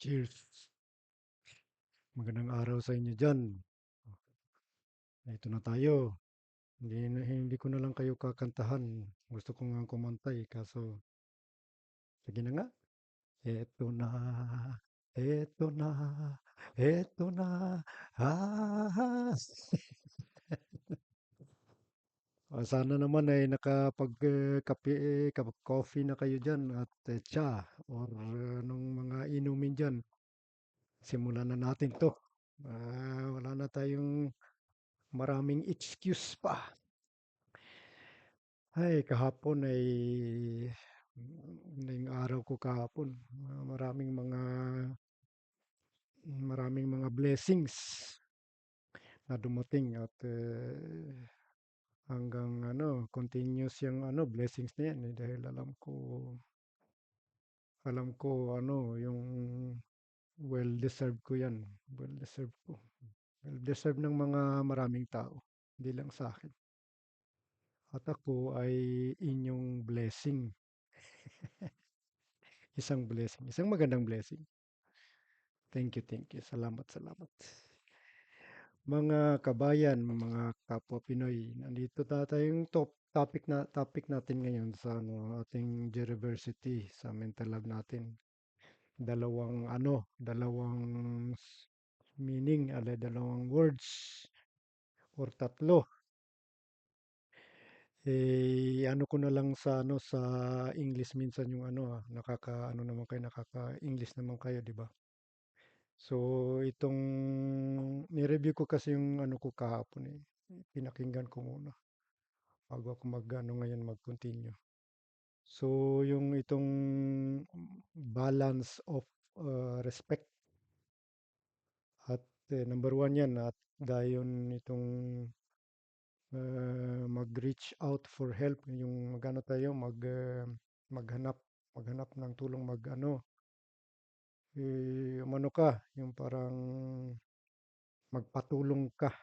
Cheers. Magandang araw sa inyo diyan. Ito na tayo. Hindi ko na lang kayo kakantahan. Gusto ko nga kumanta eh, kaso sige na nga. Eto na, eto na, eto na. Ah. Sana naman ay nakapag-kape, coffee na kayo diyan at tsa or anong mga inumin diyan. Simulan na natin 'to. Wala na tayong maraming excuse pa. Ay, kahapon ay yung araw ko kahapon. Maraming mga blessings na dumating at hanggang continuous yung blessings na yan dahil alam ko yung well deserved ko yan. Well deserved ko. Well deserved ng mga maraming tao, hindi lang sa akin. At ako ay inyong blessing. Isang blessing, isang magandang blessing. Thank you, thank you. Salamat, salamat. Mga kabayan, mga kapwa Pinoy, nandito tayong topic natin ngayon sa ating University sa mental lab natin. Dalawang meaning, dalawang words or tatlo. Ano ko na lang sa sa English minsan yung nakaka-English naman kayo, di ba? So, itong ni-review ko kasi yung ano ko kahapon eh. Pinakinggan ko muna bago ako ngayon mag-continue. So, yung itong balance of respect at number one yan at gayon itong mag-reach out for help yung magano tayo maghanap maghanap ng tulong umano ka yung parang magpatulong ka.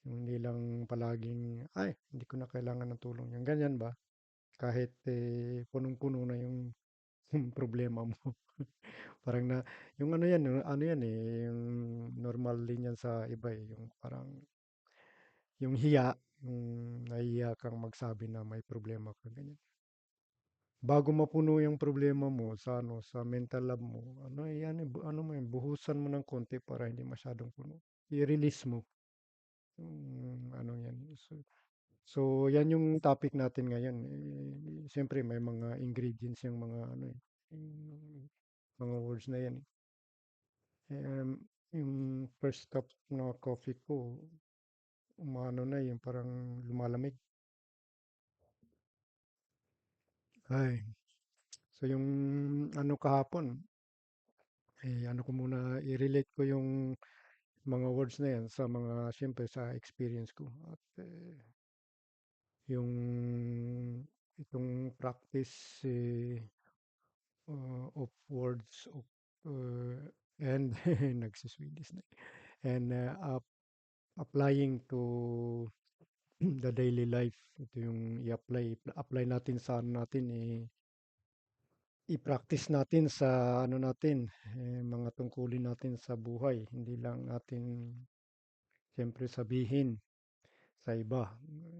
Yung hindi lang palaging, ay, hindi ko na kailangan ng tulong. Yung ganyan ba? Kahit punong-puno na yung, yung problema mo. Parang yung ano yan eh, yung normal din yan sa iba eh. Yung parang, yung hiya, yung nahiya kang magsabi na may problema ka, ganyan. Bago mapuno yung problema mo sa mental lab mo, ano mo yun, buhusan mo ng konti para hindi masyadong puno. I-release mo. Yan. So, yan yung topic natin ngayon. Siyempre, may mga ingredients yung mga yung mga words na yan. Yung first cup na coffee ko, umano na yung parang lumalamig. Ay, so yung kahapon, ano ko muna, i-relate ko yung mga words na yan sa siyempre sa experience ko. At yung itong practice of words of uh, and nagsiswedish na and applying to the daily life. Ito yung i-apply natin sa natin i-practice natin sa natin mga tungkulin natin sa buhay, hindi lang natin siyempre sabihin sa iba.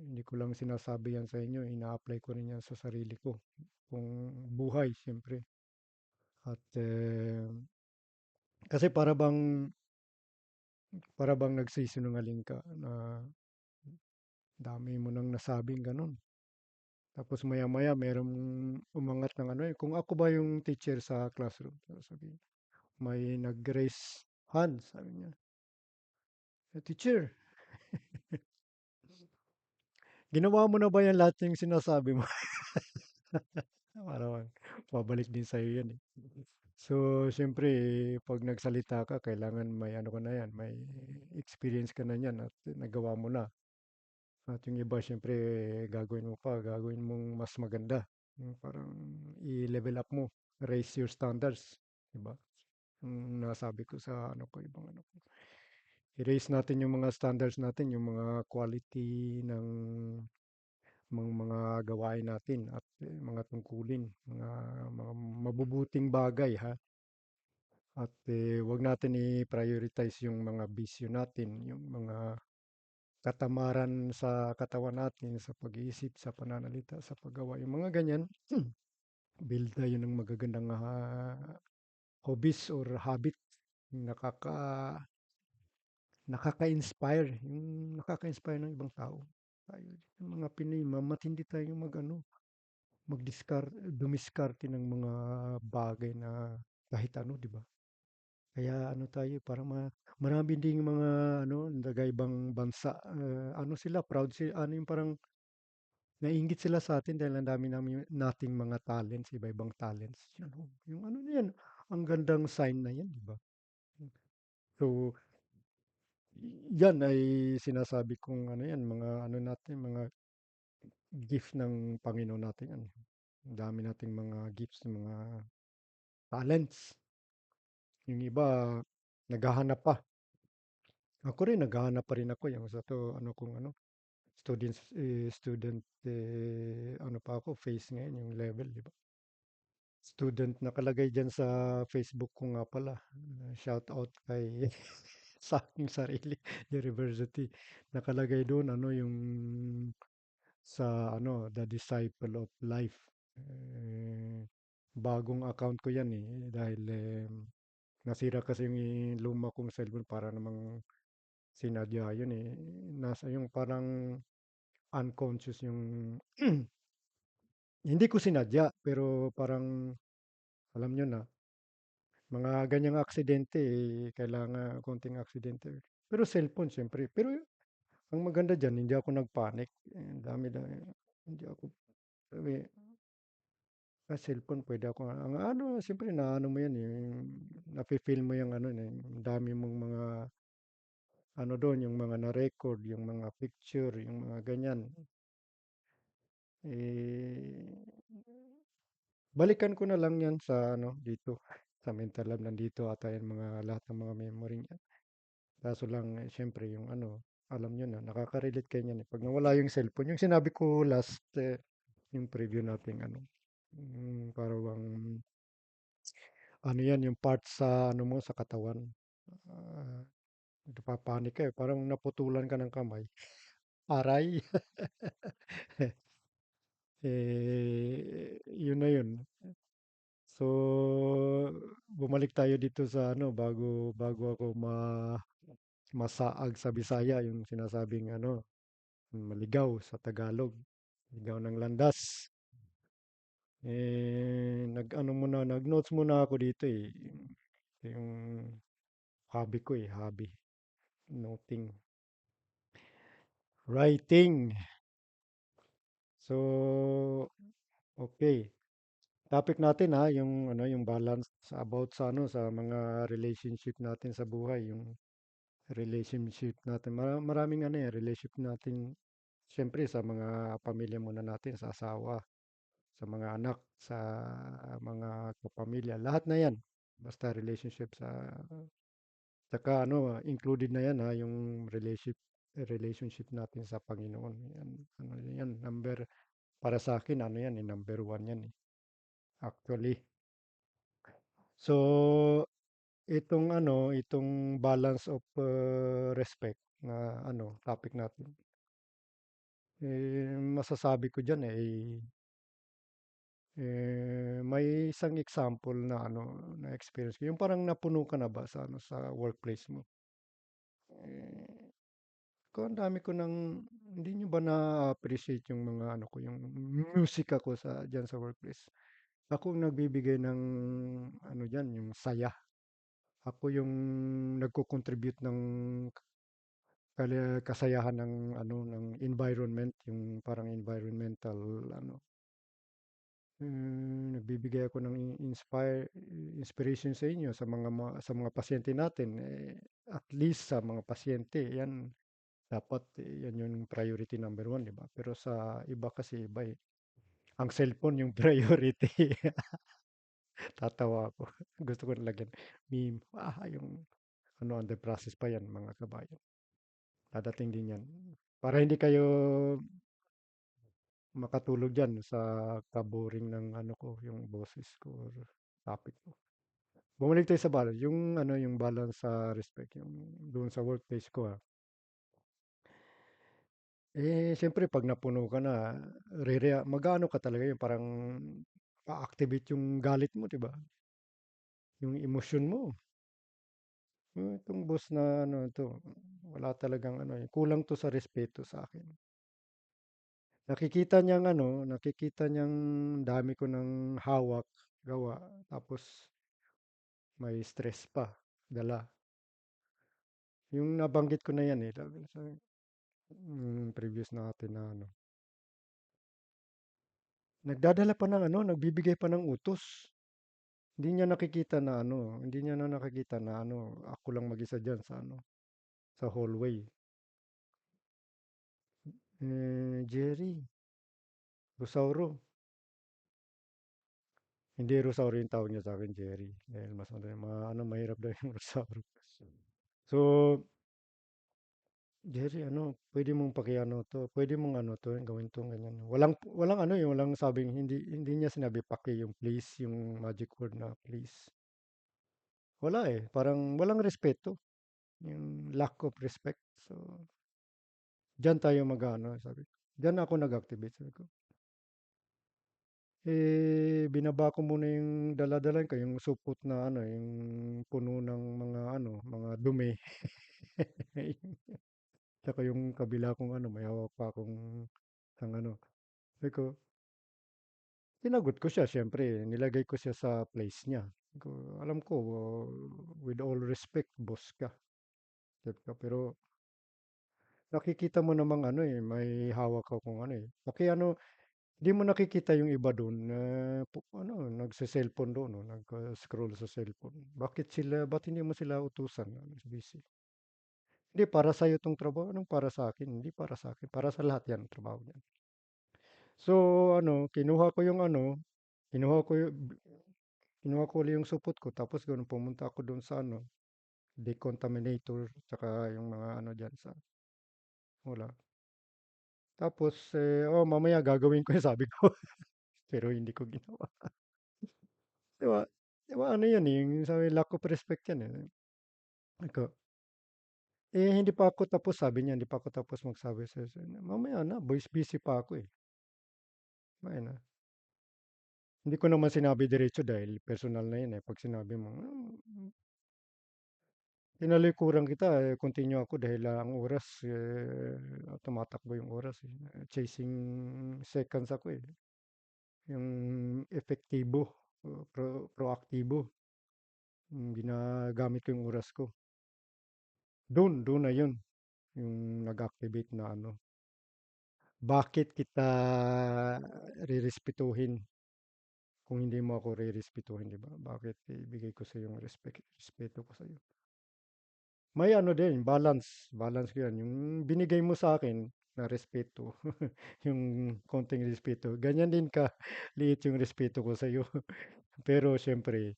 Hindi ko lang sinasabi yan sa inyo, ina-apply ko rin yan sa sarili ko kung buhay siyempre. At kasi para bang nagsisinungaling ka na dami mo nang nasabing ganun. Tapos maya-maya merong umangat ng kung ako ba yung teacher sa classroom, sabi, may nag-raise hand, sabi niya, Teacher, ginawa mo na ba yan lahat yung sinasabi mo? Parang babalik din sa'yo yan eh. So, siyempre, pag nagsalita ka, kailangan may ano ka na yan, may experience ka na yan at nagawa mo na. At yung iba, siyempre, gagawin mong mas maganda. Yung parang i-level up mo, raise your standards, di ba? Yung nasabi ko sa ibang ko. I-raise natin yung mga standards natin, yung mga quality ng mga gawain natin at mga tungkulin, mga mabubuting bagay ha. at 'wag natin i-prioritize yung mga bisyo natin, yung mga katamaran sa katawan natin, sa pag-iisip, sa pananalita, sa paggawa, yung mga ganyan. Build tayo ng magagandang hobbies or habit, yung nakaka-inspire, yung nakaka-inspire ng ibang tao. Tayo, yung mga Pinoy, matindi tayong dumiskarte ng mga bagay na kahit ano, di ba? Kaya ano tayo, parang marami ding mga ano, taga-ibang bansa, ano sila, proud sila, ano yung parang naiinggit sila sa atin dahil ang dami nating mga talents, iba-ibang talents. Yun, oh, yung ano na yan, ang gandang sign na yan, di ba? So, yan ay sinasabi kong ano yan, mga ano natin, mga gift ng Panginoon natin yan. Ang dami nating mga gifts, mga talents. Yung iba, naghahanap pa. Ako rin, naghahanap pa rin ako. Yung sa to, ano kung ano, student, ano pa ako, face ngayon, yung level, di ba? Student nakalagay dyan sa Facebook ko nga pala. Shout out kay sa aking sarili university. Nakalagay doon ano yung sa ano The Disciple of Life. Eh, bagong account ko yan dahil nasira kasi yung luma kong cellphone para namang sinadya yun nasa yung parang unconscious yung hindi ko sinadya pero parang alam nyo na mga ganyang aksidente kailangan konting aksidente pero cellphone siyempre pero ang maganda diyan hindi ako nagpanic ang dami na hindi ako sabi, cellphone pwede ako ang ano siyempre na ano mo yan nafe-feel mo yung ano ang dami mong mga ano doon yung mga na-record yung mga picture yung mga ganyan eh balikan ko na lang yan sa ano dito sa mental lab nandito ata yung mga lahat ng mga memory niyan. Kaso lang siyempre yung ano alam niyo na nakaka-relate kayo niyan. Pag nawala yung cellphone, yung sinabi ko last yung preview nating ano para bang ano yan yung part sa ano mo sa katawan. Ah, napapanik ka parang naputulan ka ng kamay. Aray. Yun na yun. So, bumalik tayo dito sa ano bago ako masaag sa Bisaya yung sinasabing ano maligaw sa Tagalog. Ligaw ng landas. Nag-ano muna, nag-notes muna ako dito yung hobby ko hobby. Noting. Writing. So, okay. Topic natin yung ano, yung balance about sa ano, sa mga relationship natin sa buhay, yung relationship natin. Maraming ano relationship natin siyempre sa mga pamilya muna natin, sa asawa, sa mga anak, sa mga kapamilya, lahat na 'yan. Basta relationship sa saka ano, included na 'yan yung relationship natin sa Panginoon. Yan, ano 'yan, para sa akin ano 'yan, number one 'yan actually. So, itong balance of respect na ano, topic natin. Masasabi ko diyan may isang example na ano, na experience ko. Yung parang napuno ka na ba sa ano, sa workplace mo? Eh, ang dami ko ng hindi nyo ba na-appreciate yung mga ano ko, yung music ako diyan sa workplace. Ako ang nagbibigay ng ano diyan, yung saya. Ako yung nagko-contribute ng kasayahan ng ano ng environment, yung parang environmental ano. Nagbibigay ako ng inspiration sa inyo sa mga pasyente natin. At least sa mga pasyente, yan dapat yan yung priority number one, di ba? Pero sa iba kasi iba eh. Ang cellphone yung priority. Tatawa ako. Gusto ko nalagyan meme. Yung ano, under process pa yan, mga kabayan. Dadating din yan. Para hindi kayo makatulog dyan sa kaboring ng ano ko, yung boses ko or topic ko. Bumalik tayo sa balance, yung ano, yung balance sa respect, yung doon sa workplace ko, siyempre 'pag napuno ka na, mag-aano ka talaga yun, parang a-activate yung galit mo, 'di ba? Yung emosyon mo. Itong boss na ano 'to, wala talagang ano, kulang 'to sa respeto sa akin. Nakikita niyang dami ko ng hawak, gawa, tapos may stress pa, dala. Yung nabanggit ko na yan, lalo sa previous natin na ano. Nagdadala pa ng ano, nagbibigay pa ng utos. Hindi niya na nakikita na ano, ako lang mag-isa diyan sa ano, sa hallway. Jerry, Rosauro. Hindi Rosauro yung tawag niya sa akin, Jerry. Dahil mas madali, ano, mahirap daw yung Rosauro. So, Jerry, ano, pwede mong pakiano to, pwede mong ano to, gawin to, ganyan. Walang ano yung, walang sabing, hindi niya sinabi paki yung please, yung magic word na please. Wala eh, parang walang respeto, yung lack of respect. So, diyan tayo mag-ano, sabi ko. Diyan ako nag-activate, sabi ko. Binaba ko muna yung dala-dalan ko, yung supot na ano, yung puno ng mga ano, mga dumi. Tsaka yung kabila kong ano, may hawak pa akong ang ano. Sabi ko, tinagot ko siya, syempre, nilagay ko siya sa place niya. Sabi ko, alam ko, with all respect, boss ka. Sabi ko, pero nakikita mo namang ano may hawak akong ano ano, di mo nakikita yung iba doon na ano, nagse-cellphone doon, no? Nag-scroll sa cellphone. Ba't hindi mo sila utusan? Ano, busy. Hindi, para sa iyo tong trabaho. Anong para sa akin? Hindi para sa akin. Para sa lahat yan, trabaho yan. So, ano, kinuha ko yung, kinuha ko ulit yung supot ko. Tapos, ganun, pumunta ako doon sa, ano, decontaminator, tsaka yung mga, ano, dyan sa, wala. Tapos, mamaya gagawin ko yung sabi ko. Pero hindi ko ginawa. Di ba? Di ba ano yan eh, yung sabi, lack of respect yan eh. Ako, hindi pa ako tapos, sabi niya, hindi pa ako tapos magsabi sa mamaya na, voice busy pa ako eh. Mamaya na. Hindi ko naman sinabi diretso dahil personal na yun eh. Pag sinabi mo, tinalikuran kita, continue ako dahil ang oras, tumatakbo yung oras eh. Chasing seconds ako eh. Yung epektibo, proaktibo, yung ginagamit ko yung oras ko. Doon na yun, yung nag-activate na ano. Bakit kita rirespetuhin kung hindi mo ako rirespetuhin, di ba? Bakit ibigay ko sa yung respeto ko sa iyo? May ano din, balance ko yan. Yung binigay mo sa akin na respeto, yung konting respeto, ganyan din ka liit yung respeto ko sa iyo. Pero siyempre,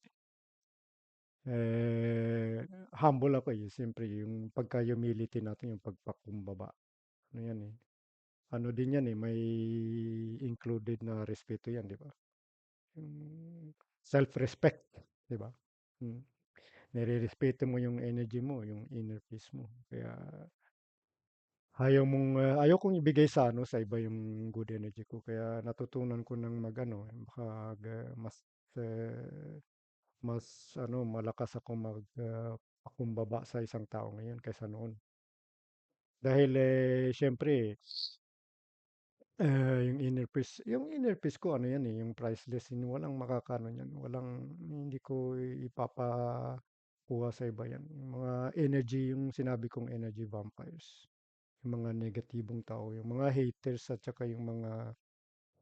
eh, humble ako eh. Siyempre, yung pagka-humility natin, yung pagpakumbaba. Ano yan eh. Ano din yan eh, may included na respeto yan, di ba? Yung self-respect, di ba? Mm. Nire-respeto mo yung energy mo, yung inner peace mo. Kaya ayaw kong ibigay sa ano sa iba yung good energy ko. Kaya natutunan ko ng mag-ano, eh, mas ano malakas ako pakumbaba sa isang tao ngayon kaysa noon. Dahil syempre yung inner peace ko ano yan eh, yung priceless, yun, walang makakano niyan, hindi ko ipapakuha sa iba yan. Yung mga energy, yung sinabi kong energy vampires, yung mga negatibong tao, yung mga haters at saka yung mga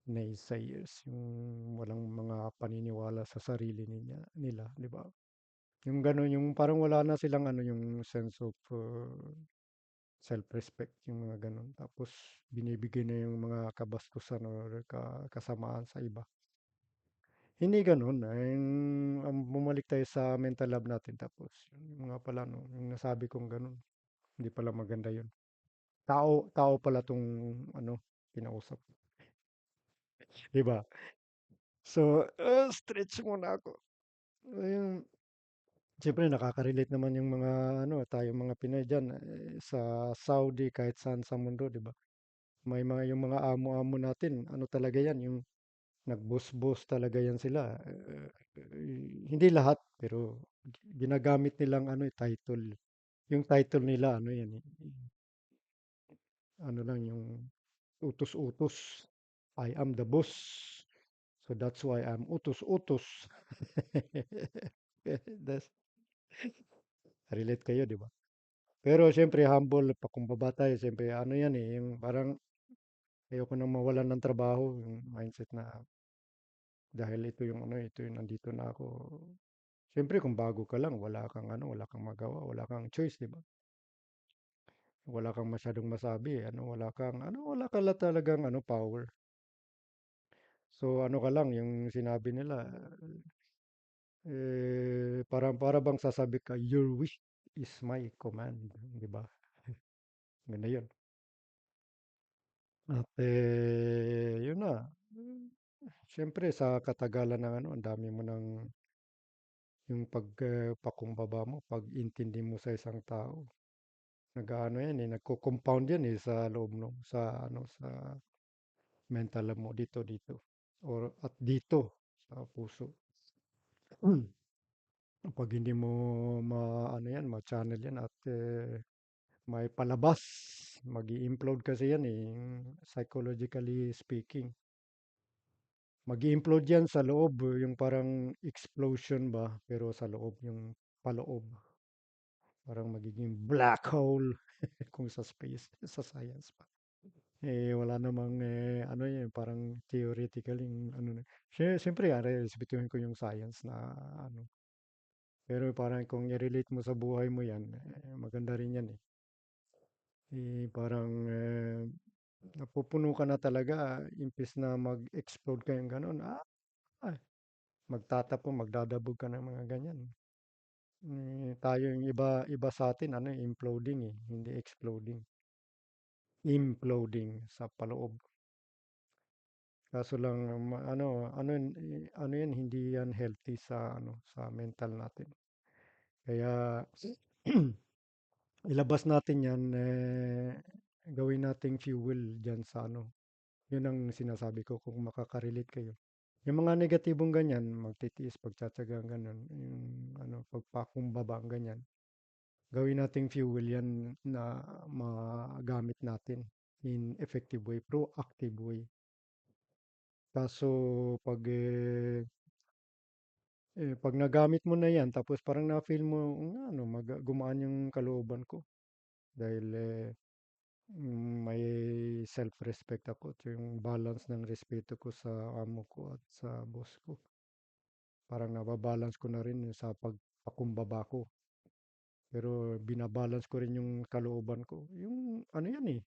naysayers, yung walang mga paniniwala sa sarili nila, di ba? Yung gano'n, yung parang wala na silang ano, yung sense of self-respect, yung mga gano'n. Tapos binibigay na yung mga kabastusan or kasamaan sa iba. Hindi gano'n. Bumalik tayo sa mental lab natin. Tapos yung mga pala, no, yung nasabi kong gano'n. Hindi pala maganda yun. Tao pala tong ano, kinausap. Di ba? So, stretch muna ako. Ayun. Siyempre nakaka-relate naman yung mga ano, tayong mga Pinoy diyan, sa Saudi kahit saan sa mundo, 'di ba? May mga yung mga amo-amo natin, ano talaga 'yan, yung nag-boss-boss talaga 'yan sila. Hindi lahat, pero ginagamit nilang ano, title. Yung title nila ano 'yan, ano lang yung utos-utos. I am the boss. So that's why I'm utos-utos. Das relate kayo, 'di ba? Pero siyempre humble, pakumbaba tayo. Siyempre ano yan eh, yung parang ayoko nang mawalan ng trabaho. Yung mindset na dahil ito yung ano, ito yung nandito na ako. Siyempre kung bago ka lang, wala kang ano, wala kang magawa, wala kang choice, di ba? Wala kang masyadong masabi, ano, wala ka la talagang ano, power. So ano ka lang, yung sinabi nila, para bang sasabi ka, your wish is my command, di ba? Ganda yun. At yun na. Siyempre sa katagalan ng ano, ang dami mo ng yung pagpakumbaba mo, pag-intindi mo sa isang tao. Nag-aano yan eh, nagko-compound yan eh sa loob no, sa ano, sa mental mo dito or at dito sa puso. Pag hindi mo ano yan, ma-channel yan at may palabas, mag-i-implode kasi yan eh, psychologically speaking. Mag-i-implode yan sa loob, yung parang explosion ba, pero sa loob, yung paloob. Parang magiging black hole kung sa space, sa science pa. Wala namang, ano yun, parang theoretical yung ano na. Siyempre, respetuhin ko yung science na ano. Pero parang kung i-relate mo sa buhay mo yan, maganda rin yan eh. Parang napupuno ka na talaga, impis na mag-explode kayong ganun. Ah, magtatapon, magdadabog ka ng mga ganyan. Tayo yung iba sa atin, ano, imploding eh, hindi exploding. Imploding sa paloob. Kaso lang, ano yan, hindi yan healthy sa, ano, sa mental natin. Kaya, ilabas natin yan, gawin nating fuel dyan sa, ano, yun ang sinasabi ko kung makaka-relate kayo. Yung mga negatibong ganyan, magtitiis, pagtsatsagang ganun, yung ano, pagpakumbaba, ganyan. Gawin nating fuel yan na magamit natin in effective way, proactive way. Kaso pag pag nagamit mo na yan tapos parang na-feel mo ano gumaan yung kalooban ko dahil may self-respect ako at yung balance ng respeto ko sa amo ko at sa boss ko. Parang nababalance ko na rin yung sa pagpakumbaba ko. Pero binabalance ko rin yung kalooban ko. Yung ano yan eh,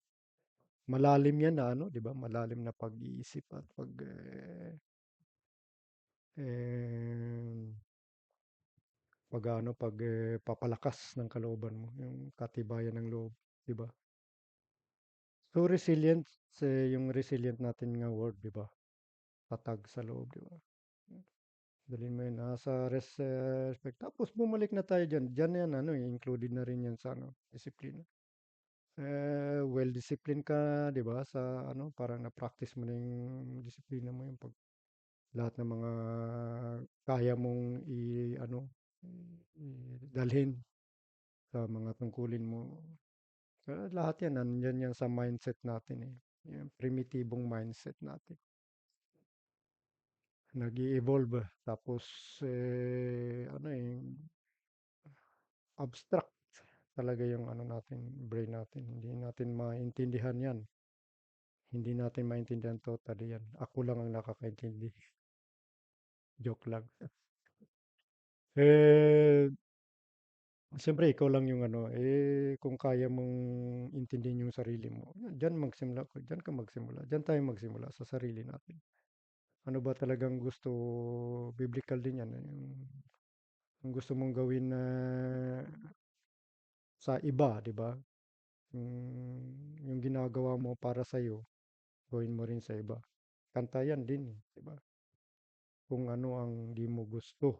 malalim yan na ano, 'di ba? Malalim na pag-iisip at eh, papalakas ng kalooban mo, yung katibayan ng loob, 'di ba? So resilient, yung resilient natin nga word, 'di ba? Tatag sa loob, 'di ba? Dalhin mo yun, respect. Tapos bumalik na tayo diyan. Diyan yan ano, included na rin yan sa ano, disiplina. Well disciplined ka, 'di ba? Sa ano, parang na-practice mo na yung disiplina mo yung pag lahat ng mga kaya mong ano, dalhin sa mga tungkulin mo. Lahat yan, nandiyan yan sa mindset natin eh. Yung primitibong mindset natin. Nag-i-evolve. Tapos, ano eh, abstract talaga yung ano natin, brain natin. Hindi natin maintindihan yan. Hindi natin maintindihan totally yan. Ako lang ang nakakaintindi. Joke lang. Eh, Siyempre, ikaw lang yung ano, kung kaya mong intindihin yung sarili mo, diyan ka magsimula, diyan tayo magsimula sa sarili natin. Ano ba talagang gusto, biblical din yan, yung gusto mong gawin na sa iba, di ba? Yung ginagawa mo para sa iyo, gawin mo rin sa iba. Kanta yan din, di ba? Kung ano ang di mo gusto,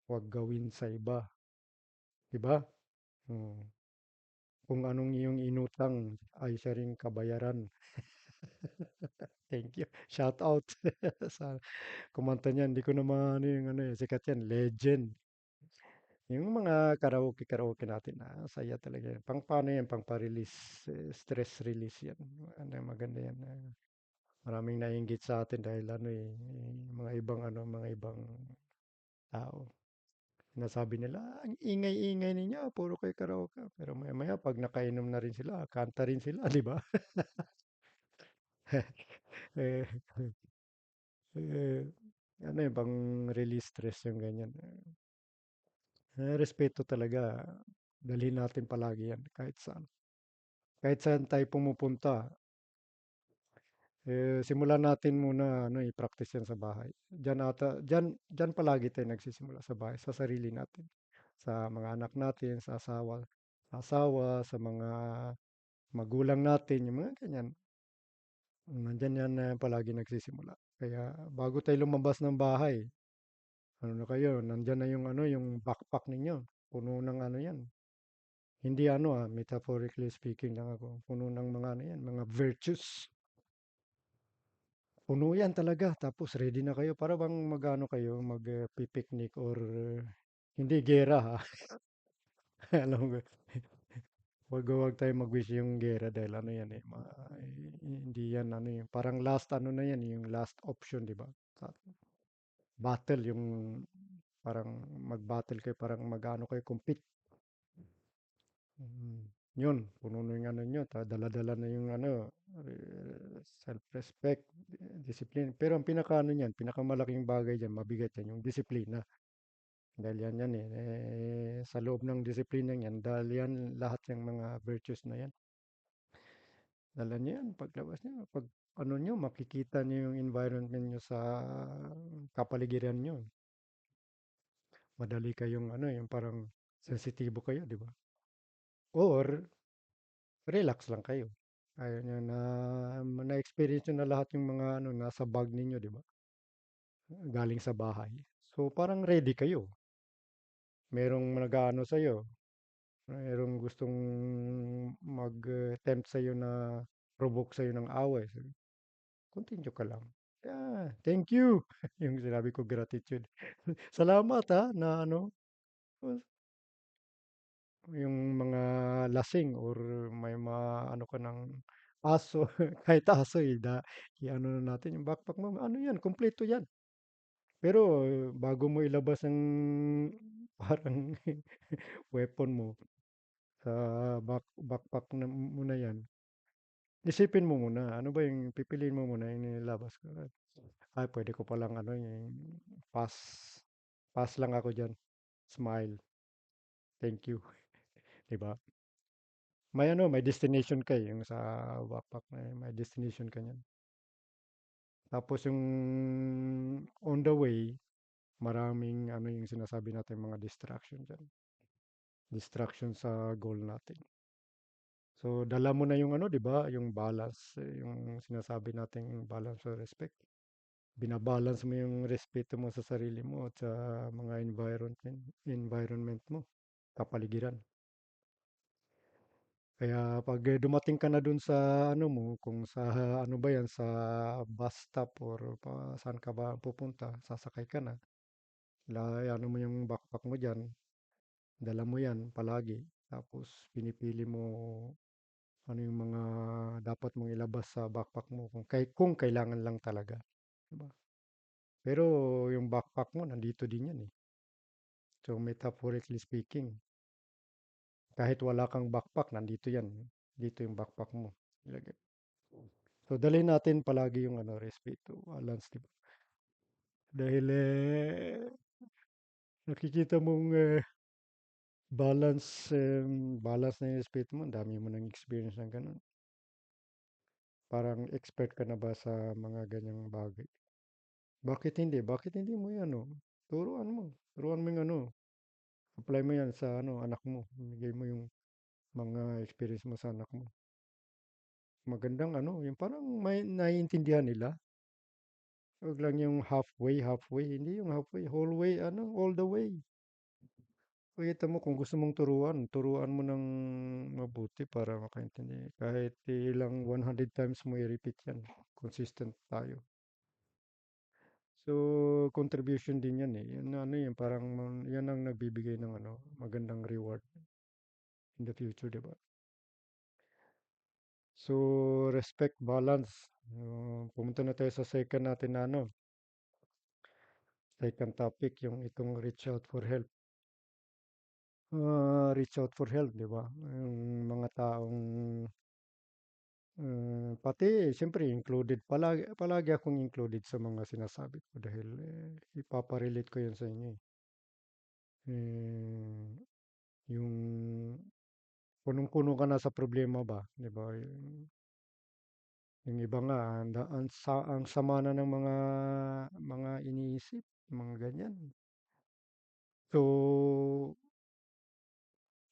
huwag gawin sa iba. 'di ba? Hmm, kung anong iyong inutang ay siya ring kabayaran. Thank you. Shout out sa kumanta niyan. Hindi ko na maano yung ano eh, sikat yan, legend. Yung mga karaoke natin, saya talaga yan. Pang paano yan, pang pa-release, stress release yan. Ano, maganda yan. Maraming naiinggit sa atin dahil ano eh, mga ibang ano, mga ibang tao. Sinasabi nila, ang ingay-ingay ninyo, puro kayo karaoke. Pero maya-maya, pag nakainom na rin sila, kanta rin sila, di ba? eh, eh, ano yung pang release stress yung ganyan. Respeto talaga. Dalhin natin palagi yan kahit saan. Kahit saan tayo pumupunta, simulan natin muna ano, i-practice yan sa bahay. Diyan palagi tayo nagsisimula sa bahay, sa sarili natin. Sa mga anak natin, sa mga magulang natin, yung mga ganyan. Nandiyan yan na palagi nagsisimula. Kaya bago tayo lumabas ng bahay, ano na kayo, nandiyan na yung ano, yung backpack ninyo. Puno ng ano yan. Hindi ano metaphorically speaking lang ako. Puno ng mga ano yan, mga virtues. Puno yan talaga. Tapos ready na kayo para bang mag-ano kayo, mag-picnic or hindi gera ha. Alam mo, wag tayo mag-wish yung gera dahil ano yan eh, hindi yan ano yung parang last ano na yan, yung last option, di ba? Battle yung parang mag-battle kayo, parang mag-ano kayo, compete. Mm. Yun, puno na yung ano nyo, dala-dala na yung ano, self-respect, discipline. Pero ang pinaka ano niyan, pinakamalaking bagay diyan, mabigat yan, yung disiplina. Dahil yan eh, sa loob ng disiplina yan, dahil yan lahat yung mga virtues na yan. Dala niyo yan, paglabas niyo, pag ano nyo, makikita niyo yung environment nyo sa kapaligiran nyo. Madali kayong ano, yung parang sensitibo kayo, di ba? Or relax lang kayo. Ayaw niyo na-experience nyo na lahat yung mga ano, nasa bag ninyo, di ba? Galing sa bahay. So, parang ready kayo. Merong nag-aano sa'yo, merong gustong mag-tempt sa'yo na provoke sa'yo ng away. So, continue ka lang. Yeah, thank you. Yung sinabi ko, gratitude. Salamat na ano, yung mga lasing or may mga ano ka ng aso, kahit aso i-ano na natin yung backpack mo. Ano yan, kumpleto yan. Pero bago mo ilabas ang parang weapon mo sa backpack mo na yan, isipin mo muna, ano ba yung pipiliin mo muna yung nilabas ko. Ay, pwede ko palang ano, yung pass, pass lang ako dyan. Smile, thank you. 'Di ba? May ano, may destination ka yung sa backpack na yun, may destination ka niyan. Tapos yung on the way, maraming ano yung sinasabi natin mga distraction dyan. Distraction sa goal natin. So, dala mo na yung ano, 'di ba? Yung balance, yung sinasabi nating balance or respect. Binabalance mo yung respeto mo sa sarili mo at sa mga environment mo, kapaligiran. Kaya pag dumating ka na dun sa ano mo, kung sa ano ba yan, sa bus stop or saan ka ba pupunta, sasakay ka na. Ano mo yung backpack mo dyan, dala mo yan palagi. Tapos pinipili mo ano yung mga dapat mong ilabas sa backpack mo kung kailangan lang talaga. Diba? Pero yung backpack mo, nandito din yan eh. So metaphorically speaking, kahit wala kang backpack, nandito yan. Dito yung backpack mo. Ilagay. So dalhin natin palagi yung ano, respeto, balance, di ba? Dahil nakikita mong balance na yung respeto mo, ang dami mo ng experience ng ganun. Parang expert ka na ba sa mga ganyang bagay? Bakit hindi? Bakit hindi mo yan, ano? Turuan mo. Turuan mo yung ano. Apply mo yan sa ano, anak mo. Bigay mo yung mga experience mo sa anak mo. Magandang ano, yung parang may naiintindihan nila. Huwag lang yung halfway, halfway. Hindi yung halfway, whole way, ano, all the way. Kita mo kung gusto mong turuan, turuan mo ng mabuti para makaintindi. Kahit ilang 100 times mo i-repeat yan, consistent tayo. So, contribution din yan eh. Yan ano yun, parang yan ang nagbibigay ng ano, magandang reward in the future, di ba? So, respect, balance. Pumunta na tayo sa second natin na ano, second topic, yung itong reach out for help. Reach out for help, di ba? Yung mga taong pati siyempre included, palagi akong included sa mga sinasabi ko dahil ipapa-relate ko 'yan sa inyo eh. Eh, yung punong-puno ka na sa problema ba, 'di ba? Yung iba nga ang sama na ng mga iniisip, mga ganyan. So,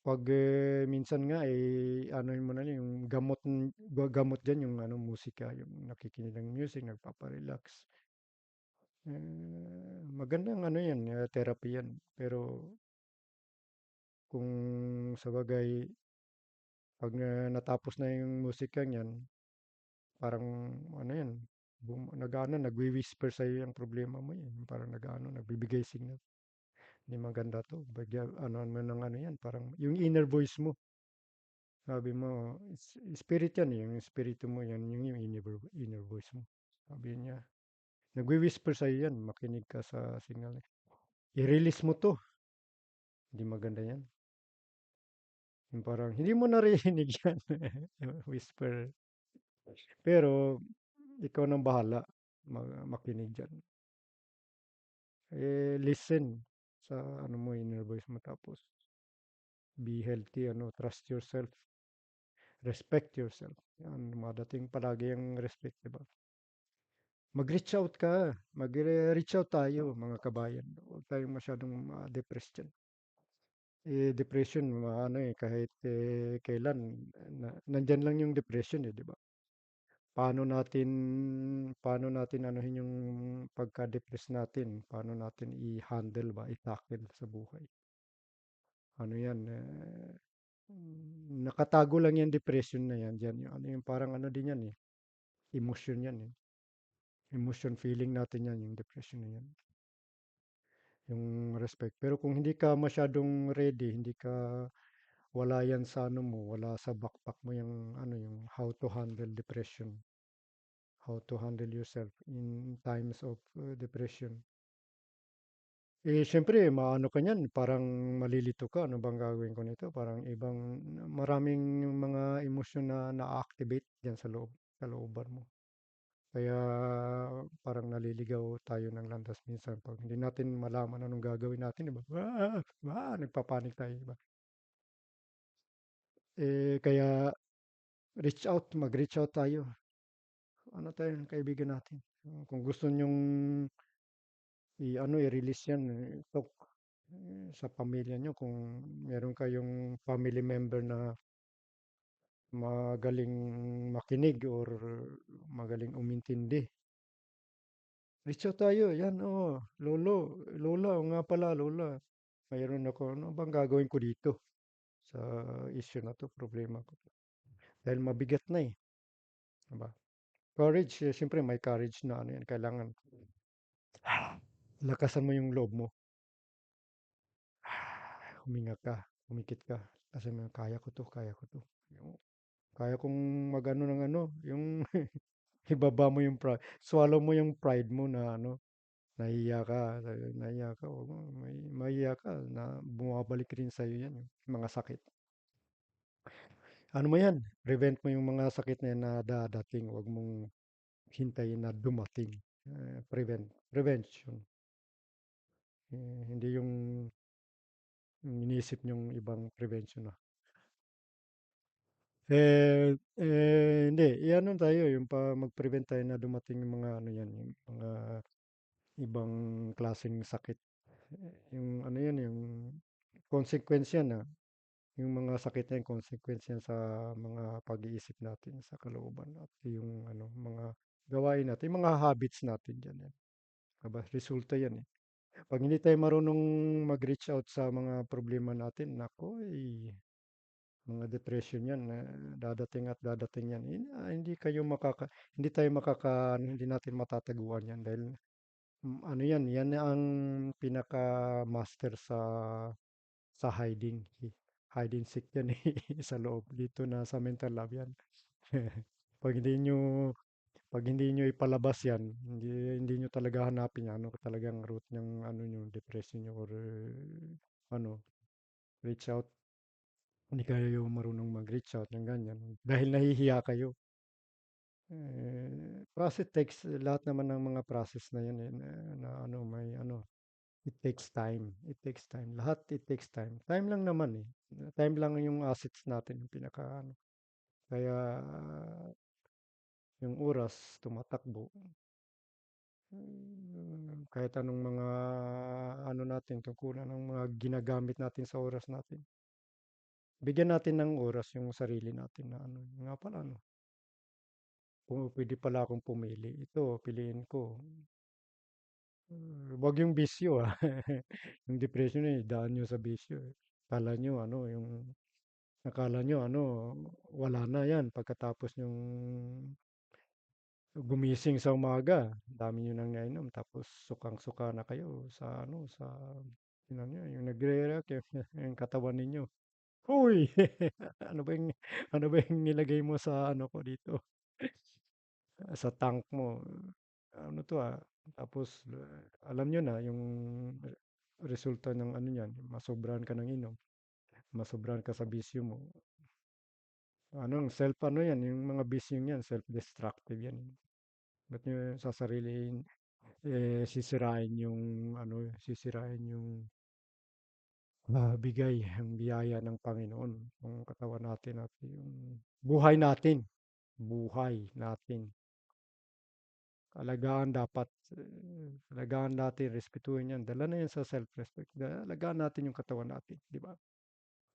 pag minsan nga ano mo na lang, yung gamot diyan yung ano musika, yung nakikinig ng music, nagpapa-relax. Magandang ano yan, therapy yan. Pero kung sa bagay, pag natapos na yung musika niyan, parang ano yan, nag-ano, nagwi-whisper sa'yo yung problema mo yan. Parang nag-ano, nagbibigay signal. Hindi maganda to. Ano mo ng ano yan, parang yung inner voice mo. Sabi mo, spirit yan, yung espiritu mo yan, yung inner voice mo. Sabi niya, nagwi-whisper sa'yo yan, makinig ka sa signal. I-release mo to. Hindi maganda yan. Yung parang hindi mo naririnig yan, whisper. Pero ikaw nang bahala makinig diyan. Listen sa ano mo, inner voice mo tapos be healthy, ano, trust yourself, respect yourself. Yan, madating palagi ang respect, di ba? Mag-reach out ka, mag-reach out tayo, mga kabayan. Huwag tayong masyadong depressed dyan. Depression, ano kahit kailan, nandyan lang yung depression di ba? Paano natin anuhin yung pagka-depress natin? Paano natin i-handle ba, i-tackle sa buhay? Ano yan, nakatago lang yung depression na yan diyan. Yung, ano yung parang ano din yan eh, emotion yan eh. Emotion feeling natin yan, yung depression na yan. Yung respect. Pero kung hindi ka masyadong ready, hindi ka wala yan sa ano mo, wala sa backpack mo yung ano yung how to handle depression, how to handle yourself in times of depression. Siyempre maano ka niyan, parang malilito ka, ano bang gagawin ko nito? Parang maraming mga emosyon na na-activate diyan sa loob, sa looban mo. Kaya parang naliligaw tayo ng landas minsan pag hindi natin malaman anong gagawin natin, 'di ba? Nagpapanik tayo, 'di ba? Kaya mag-reach out tayo. Ano tayo ng kaibigan natin. Kung gusto nyong i-release yan, talk sa pamilya nyo kung meron kayong family member na magaling makinig or magaling umintindi. Reach out tayo, yan lolo, lola, o nga pala lola. Mayroon ako, ano bang gagawin ko dito sa issue na to, problema ko. Dahil mabigat na eh, diba? Courage, siyempre may courage na ano yan, kailangan lakasan mo yung loob mo. Huminga ka, humikit ka. Kasi kaya ko to, kaya ko to. Kaya kong mag-ano ng ano, yung ibaba mo yung pride, swallow mo yung pride mo na ano, nahiya ka, mahiya ka na bumabalik rin sa'yo yan, yung mga sakit. Ano mo yan, prevent mo yung mga sakit na yan na dadating, huwag mong hintayin na dumating. Prevention. Hindi yung iniisip yung ibang prevention na. Hindi, i-ano tayo, yung mag-prevent tayo na dumating yung mga ano yan, yung mga ibang klaseng sakit. Yung ano yan, yung consequence yan yung mga sakit na yung consequence yan sa mga pag-iisip natin sa kalooban at yung ano, mga gawain natin, yung mga habits natin dyan. Yan. Aba, resulta yan eh. 'Pag hindi tayo marunong mag-reach out sa mga problema natin, naku, mga depression 'yan na dadating at dadating 'yan. Hindi tayo hindi natin matataguan 'yan dahil ano 'yan, 'yan ang pinaka-master sa hide and seek 'yan, eh, sa loob. Dito na sa mental lab 'yan. 'Pag hindi niyo 'Pag hindi niyo ipalabas 'yan, hindi niyo talaga hanapin 'yan, ano talagang root ng ano niyo, depression niyo or ano, reach out. Hindi kayo marunong mag-reach out ng ganyan dahil nahihiya kayo. Process takes lahat naman ng mga process na 'yan, eh, na ano, may ano, it takes time. It takes time. Lahat it takes time. Time lang naman, eh. Time lang yung assets natin, yung pinaka-ano. Kaya yung oras tumatakbo. Kahit anong mga ano natin, tungkulan ng mga ginagamit natin sa oras natin. Bigyan natin ng oras yung sarili natin na ano, nga pala ano, pwede pala akong pumili. Ito, piliin ko. Wag yung bisyo ah. Yung depression eh, daan nyo sa bisyo eh. Akala nyo ano, wala na yan pagkatapos yung gumising sa umaga. Dami nyo nang nainom tapos sukang-suka na kayo sa ano, yun nyo, yung nagre-react yung katawan ninyo. Uy! Ano ba yung, ano ba yung nilagay mo sa ano ko dito? Sa tank mo. Ano to ah? Tapos, alam nyo na yung resulta ng ano yan, masobrahan ka ng inom, masobrahan ka sa bisyo mo. Ano yan, yung mga bisyo yan, self-destructive yan. Ba't nyo sasariliin, sisirain yung bigay, ang biyaya ng Panginoon, yung katawan natin at yung buhay natin. Alagaan natin, respetuhin yan. Dala na yan sa self-respect. Alagaan natin yung katawan natin, di ba?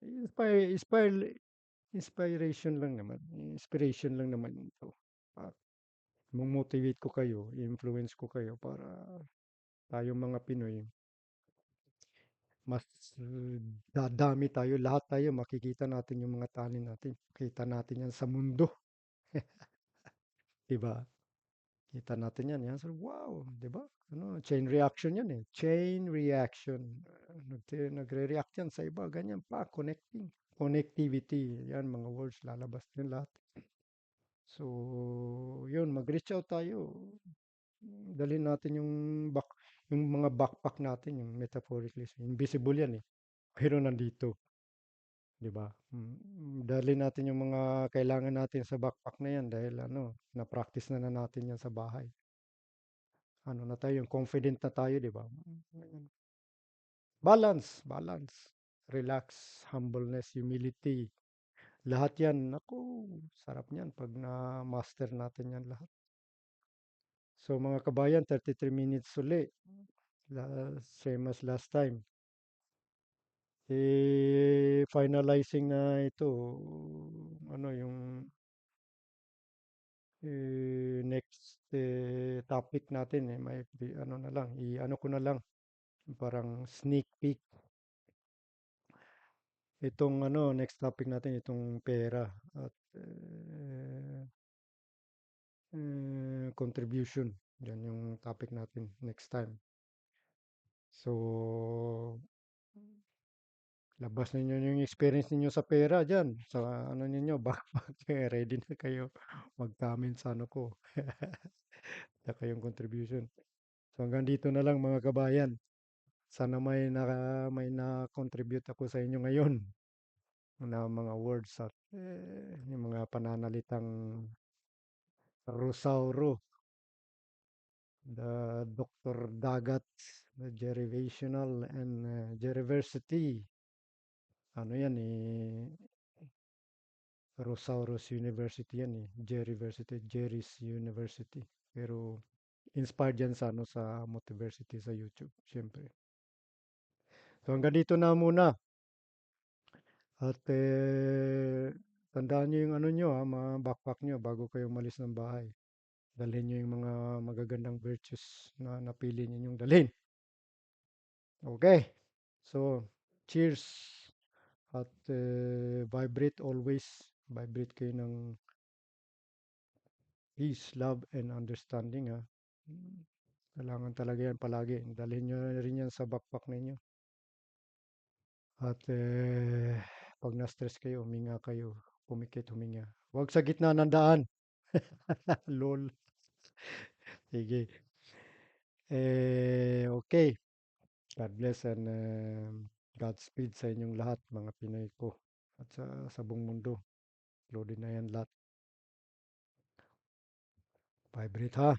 Inspire, inspire, inspiration lang naman ito. At motivate ko kayo, influence ko kayo para tayong mga Pinoy, mas dadami tayo, lahat tayo makikita natin yung mga talent natin. Kita natin yan sa mundo, di ba? Kita natin yan. Yan, so, wow, di ba? Chain reaction yan eh. Chain reaction. Nagre-react yan sa iba. Ganyan pa. Connecting. Connectivity. Yan, mga words lalabas din lahat. So, yun, mag-reach out tayo. Dalhin natin yung mga backpack natin, yung metaphorically. Invisible yan eh. Pero nandito. Di ba? Dalhin natin yung mga kailangan natin sa backpack na yan dahil na-practice na natin yan sa bahay. Ano na tayo, yung confident na tayo, di ba? Balance, balance. Relax, humbleness, humility. Lahat yan, naku, sarap niyan pag na-master natin yan lahat. So mga kabayan, 33 minutes uli. Same as last time. Finalizing na ito, yung next topic natin, ano na lang, ano ko na lang, parang sneak peek. Itong next topic natin, itong pera at contribution. Yan yung topic natin next time. So, labas ninyo yung experience ninyo sa pera dyan. Sa ano ninyo, backpack. Ready na kayo mag-comment sa ano ko. Saka yung contribution. So hanggang dito na lang mga kabayan. Sana may na-contribute ako sa inyo ngayon na mga words at yung mga pananalitang Rosauro, the Dr. Dagat, the Derivational and Deriversity. Ano yan eh, Rosaurus University yan eh, Jerry's University. Pero inspired yan sa sa Motiversity sa YouTube, syempre. So hanggang dito na muna. At tandaan nyo yung ano nyo ha, mga backpack nyo bago kayo umalis ng bahay. Dalhin nyo yung mga magagandang virtues na napili ninyong dalhin. Okay. So, cheers at vibrate always. Vibrate kayo ng peace, love, and understanding ha. Mm, Kailangan talaga yan palagi. Dalhin nyo rin yan sa backpack ninyo. At pag na-stress kayo, huminga kayo. Pumikit, huminga. Huwag sa gitna ng daan. Lol. Sige. Okay. God bless and Godspeed sa inyong lahat, mga Pinoy ko. At sa buong mundo. Loaded na yan lahat. Vibrate ha.